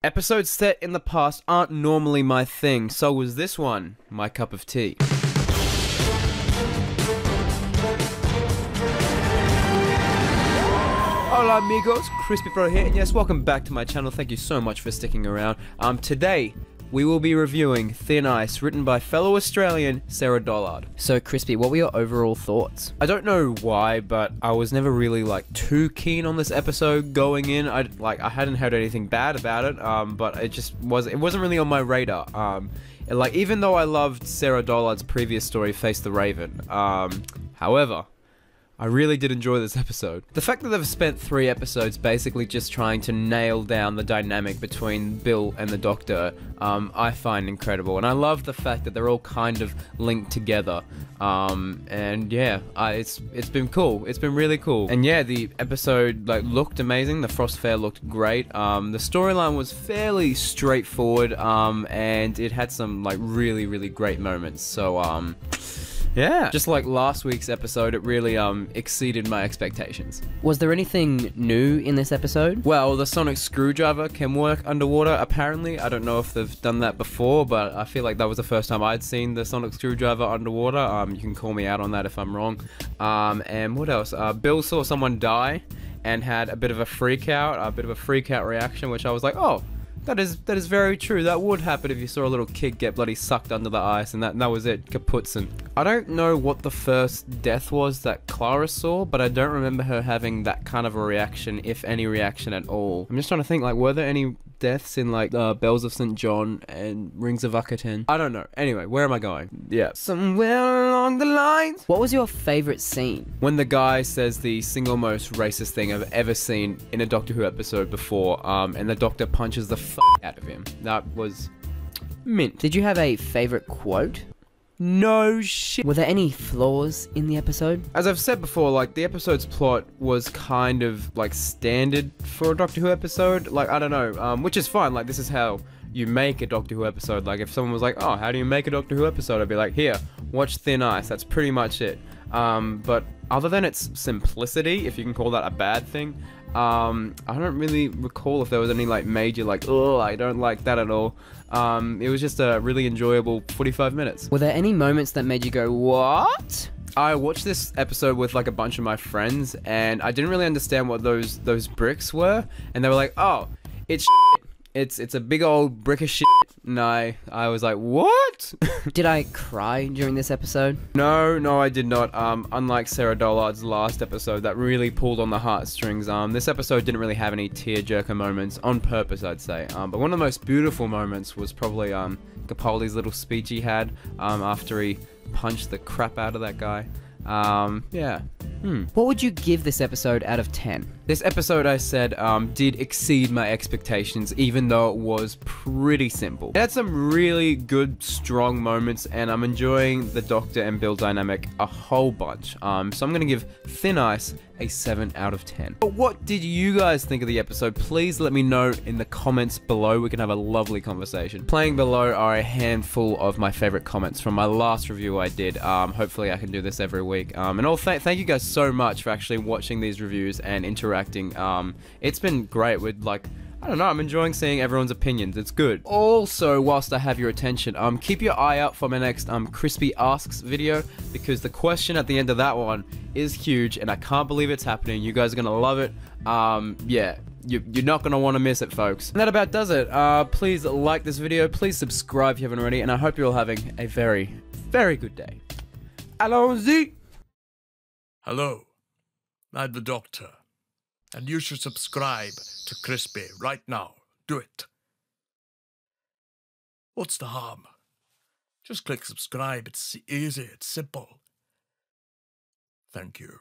Episodes set in the past aren't normally my thing, so was this one my cup of tea. Hola amigos, Crispy Bro here, and yes, welcome back to my channel. Thank you so much for sticking around. Today, we will be reviewing Thin Ice, written by fellow Australian Sarah Dollard. So, Crispy, what were your overall thoughts? I don't know why, but I was never really too keen on this episode going in. I hadn't heard anything bad about it, but it wasn't really on my radar. Even though I loved Sarah Dollard's previous story, Face the Raven. However, I really did enjoy this episode. The fact that they've spent 3 episodes basically just trying to nail down the dynamic between Bill and the Doctor, I find incredible. And I love the fact that they're all kind of linked together. And yeah, it's been cool. It's been really cool. And yeah, the episode looked amazing. The Frost Fair looked great. The storyline was fairly straightforward, and it had some really, really great moments. So yeah, just like last week's episode, it really exceeded my expectations. Was there anything new in this episode? Well, the sonic screwdriver can work underwater, apparently. I don't know if they've done that before, but I feel like that was the first time I'd seen the sonic screwdriver underwater. You can call me out on that if I'm wrong. And what else? Bill saw someone die and had a bit of a freak out reaction, which I was like, oh, that is very true. That would happen if you saw a little kid get bloody sucked under the ice, and that was it, kaputzen. I don't know what the first death was that Clara saw, but I don't remember her having that kind of a reaction, if any reaction at all. I'm just trying to think, were there any deaths in Bells of St. John and Rings of Akaten? I don't know. Anyway, where am I going? Yeah. Somewhere along the lines. What was your favorite scene? When the guy says the single most racist thing I've ever seen in a Doctor Who episode before, and the Doctor punches the out of him. That was mint. Did you have a favorite quote? No shit. Were there any flaws in the episode? As I've said before, the episode's plot was kind of standard for a Doctor Who episode. I don't know, which is fine. This is how you make a Doctor Who episode. If someone was like, oh, how do you make a Doctor Who episode? I'd be like, here, watch Thin Ice. That's pretty much it. But other than its simplicity, if you can call that a bad thing, I don't really recall if there was any major oh, I don't like that at all. It was just a really enjoyable 45 minutes. Were there any moments that made you go, what? I watched this episode with a bunch of my friends, and I didn't really understand what those bricks were, and they were like, oh, it's shit. It's a big old brick of shit. And I was like, what? Did I cry during this episode? No, I did not. Unlike Sarah Dollard's last episode that really pulled on the heartstrings, this episode didn't really have any tearjerker moments, on purpose, I'd say. But one of the most beautiful moments was probably Capaldi's little speech he had after he punched the crap out of that guy. Yeah. What would you give this episode out of 10? This episode, I said, did exceed my expectations, even though it was pretty simple. It had some really good, strong moments, and I'm enjoying the Doctor and Bill dynamic a whole bunch. So I'm gonna give Thin Ice a 7 out of 10. But what did you guys think of the episode? Please let me know in the comments below. We can have a lovely conversation. Playing below are a handful of my favorite comments from my last review I did. Hopefully I can do this every week. Thank you guys so much for actually watching these reviews and interacting. It's been great with I don't know, I'm enjoying seeing everyone's opinions. It's good. Also, whilst I have your attention, keep your eye out for my next Crispy Asks video, because the question at the end of that one is huge, and I can't believe it's happening. You guys are gonna love it. Yeah, you're not gonna want to miss it, folks. And that about does it. Please like this video, please subscribe if you haven't already, and I hope you're all having a very, very good day. Allons-y! Hello, I'm the Doctor, and you should subscribe to Crispy right now. Do it. What's the harm? Just click subscribe. It's easy. It's simple. Thank you.